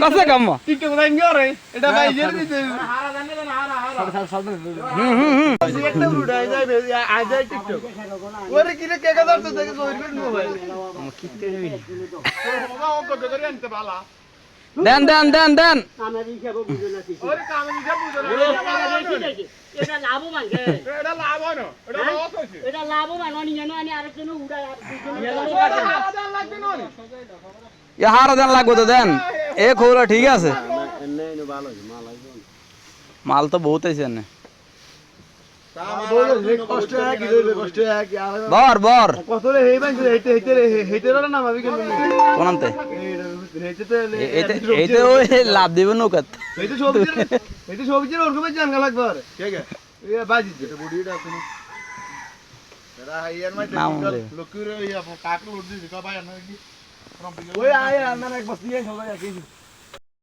কাছে কাম TikTok line করে এটা ভাই জের দিতে হারা জানে না হারা একটা উড়াই যায় আজ যায় টিকটক ওরে কিরে কে কাদার তো দেখে জয়ের করে মোবাইল বাবা ও কত করে আনতে বালা দেন দেন দেন দেন আমি হিসাব বুঝে না ঠিক ওরে কামে দিতে বুঝো না এটা লাভবান কে এটা লাভ হয় না এটা লস হইছে এটা লাভবান অনি জানো আমি আরেকজন উড়াই আর হাজার লাগবে না এ হারা দেন লাগবে তো দেন এ খোলা ঠিক আছে মাল তো বহুত আছে এনে কষ্ট এক কষ্ট এক বর বর কত রে হেই বাইছে হেইতে হেইতে হেইতে রে না ভাবি কেন কোনতে হেইতে তে এইতে ওই লাভ দিবে নৌকাত হেইতে সবজির ওরকম জানগা লাগবে আর ঠিক আছে এ বাজি যেটা বডিটা আছে না এরা হাইয়ার মাই লোকুরে ইয়া কাকু উড়দি দিকা ভাই না কি ওই আয় না এক বস্তি সবাই আছে